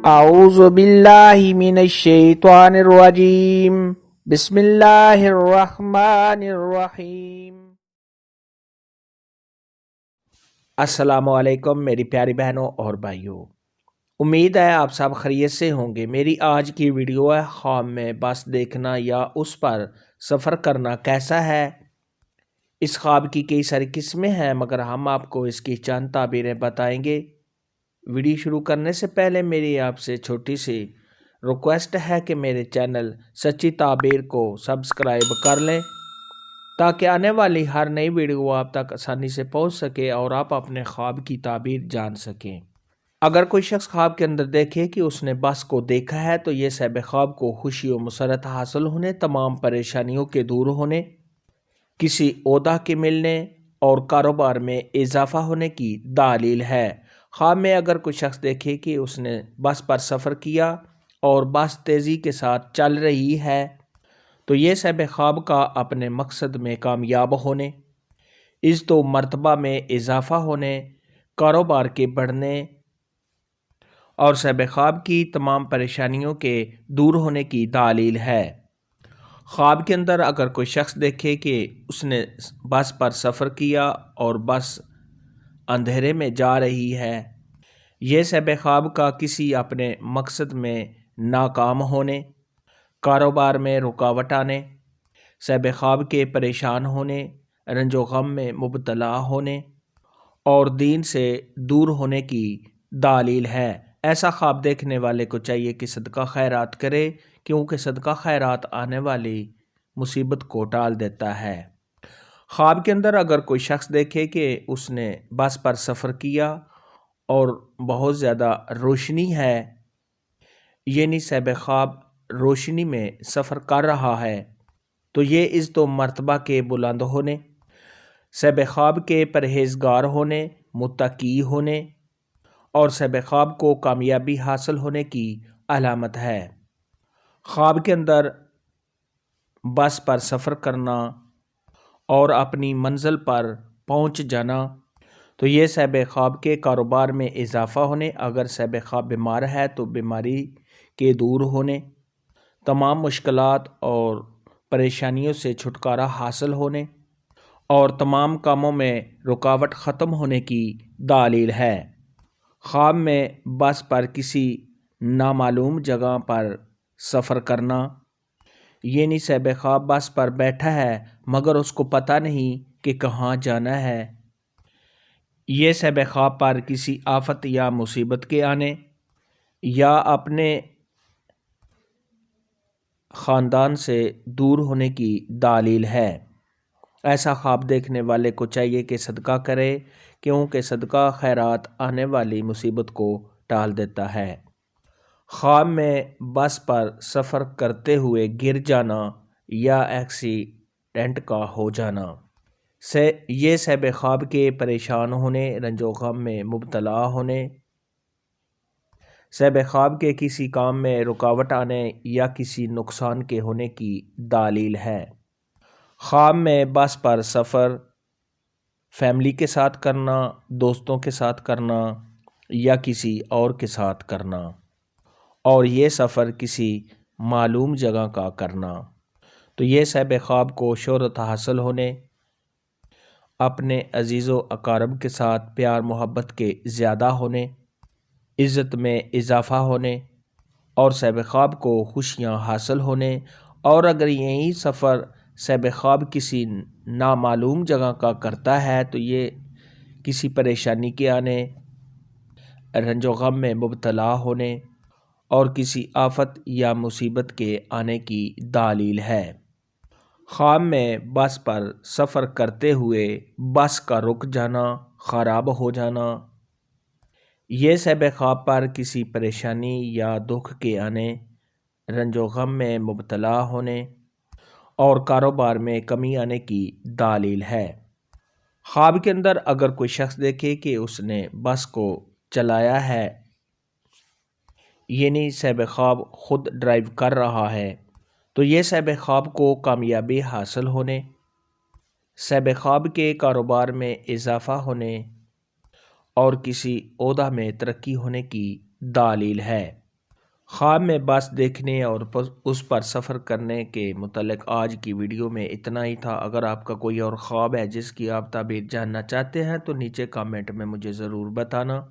اعوذ باللہ من الشیطان الرجیم بسم اللہ الرحمن الرحیم۔ السلام علیکم میری پیاری بہنوں اور بھائیوں، امید ہے آپ سب خیریت سے ہوں گے۔ میری آج کی ویڈیو ہے خواب میں بس دیکھنا یا اس پر سفر کرنا کیسا ہے۔ اس خواب کی کئی ساری قسمیں ہیں مگر ہم آپ کو اس کی چند تعبیریں بتائیں گے۔ ویڈیو شروع کرنے سے پہلے میری آپ سے چھوٹی سی ریکویسٹ ہے کہ میرے چینل سچی تعبیر کو سبسکرائب کر لیں تاکہ آنے والی ہر نئی ویڈیو آپ تک آسانی سے پہنچ سکے اور آپ اپنے خواب کی تعبیر جان سکیں۔ اگر کوئی شخص خواب کے اندر دیکھے کہ اس نے بس کو دیکھا ہے تو یہ صاحب خواب کو خوشی و مسرت حاصل ہونے، تمام پریشانیوں کے دور ہونے، کسی عہدہ کے ملنے اور کاروبار میں اضافہ ہونے کی دلیل ہے۔ خواب میں اگر کوئی شخص دیکھے کہ اس نے بس پر سفر کیا اور بس تیزی کے ساتھ چل رہی ہے تو یہ صاحب خواب کا اپنے مقصد میں کامیاب ہونے، عزت و مرتبہ میں اضافہ ہونے، کاروبار کے بڑھنے اور صاحب خواب کی تمام پریشانیوں کے دور ہونے کی دلیل ہے۔ خواب کے اندر اگر کوئی شخص دیکھے کہ اس نے بس پر سفر کیا اور بس اندھیرے میں جا رہی ہے، یہ صاحب خواب کا کسی اپنے مقصد میں ناکام ہونے، کاروبار میں رکاوٹ آنے، صاحب خواب کے پریشان ہونے، رنج و غم میں مبتلا ہونے اور دین سے دور ہونے کی دلیل ہے۔ ایسا خواب دیکھنے والے کو چاہیے کہ صدقہ خیرات کرے، کیونکہ صدقہ خیرات آنے والی مصیبت کو ٹال دیتا ہے۔ خواب کے اندر اگر کوئی شخص دیکھے کہ اس نے بس پر سفر کیا اور بہت زیادہ روشنی ہے، یعنی صاحب خواب روشنی میں سفر کر رہا ہے، تو یہ عزت و مرتبہ کے بلند ہونے، صاحب خواب کے پرہیزگار ہونے، متقی ہونے اور صاحب خواب کو کامیابی حاصل ہونے کی علامت ہے۔ خواب کے اندر بس پر سفر کرنا اور اپنی منزل پر پہنچ جانا تو یہ صاحب خواب کے کاروبار میں اضافہ ہونے، اگر صاحب خواب بیمار ہے تو بیماری کے دور ہونے، تمام مشکلات اور پریشانیوں سے چھٹکارا حاصل ہونے اور تمام کاموں میں رکاوٹ ختم ہونے کی دلیل ہے۔ خواب میں بس پر کسی نامعلوم جگہ پر سفر کرنا، یعنی صاحب خواب بس پر بیٹھا ہے مگر اس کو پتہ نہیں کہ کہاں جانا ہے۔ یہ صاحب خواب پر کسی آفت یا مصیبت کے آنے یا اپنے خاندان سے دور ہونے کی دلیل ہے۔ ایسا خواب دیکھنے والے کو چاہیے کہ صدقہ کرے، کیونکہ صدقہ خیرات آنے والی مصیبت کو ٹال دیتا ہے۔ خواب میں بس پر سفر کرتے ہوئے گر جانا یا ایکسیڈنٹ کا ہو جانا سے یہ صاحب خواب کے پریشان ہونے، رنج و غم میں مبتلا ہونے، صاحب خواب کے کسی کام میں رکاوٹ آنے یا کسی نقصان کے ہونے کی دلیل ہے۔ خواب میں بس پر سفر فیملی کے ساتھ کرنا، دوستوں کے ساتھ کرنا یا کسی اور کے ساتھ کرنا اور یہ سفر کسی معلوم جگہ کا کرنا تو یہ صاحب خواب کو شہرت حاصل ہونے، اپنے عزیز و اقارب کے ساتھ پیار محبت کے زیادہ ہونے، عزت میں اضافہ ہونے اور صاحب خواب کو خوشیاں حاصل ہونے، اور اگر یہی سفر صاحب خواب کسی نامعلوم جگہ کا کرتا ہے تو یہ کسی پریشانی کے آنے، رنج و غم میں مبتلا ہونے اور کسی آفت یا مصیبت کے آنے کی دلیل ہے۔ خواب میں بس پر سفر کرتے ہوئے بس کا رک جانا، خراب ہو جانا، یہ صاحب خواب پر کسی پریشانی یا دکھ کے آنے، رنج و غم میں مبتلا ہونے اور کاروبار میں کمی آنے کی دلیل ہے۔ خواب کے اندر اگر کوئی شخص دیکھے کہ اس نے بس کو چلایا ہے، یعنی صاحب خواب خود ڈرائیو کر رہا ہے، تو یہ صاحب خواب کو کامیابی حاصل ہونے، صاحب خواب کے کاروبار میں اضافہ ہونے اور کسی عہدہ میں ترقی ہونے کی دلیل ہے۔ خواب میں بس دیکھنے اور اس پر سفر کرنے کے متعلق آج کی ویڈیو میں اتنا ہی تھا۔ اگر آپ کا کوئی اور خواب ہے جس کی آپ تعبیر جاننا چاہتے ہیں تو نیچے کامنٹ میں مجھے ضرور بتانا۔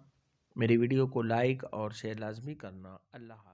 میری ویڈیو کو لائک اور شیئر لازمی کرنا۔ اللہ حافظ۔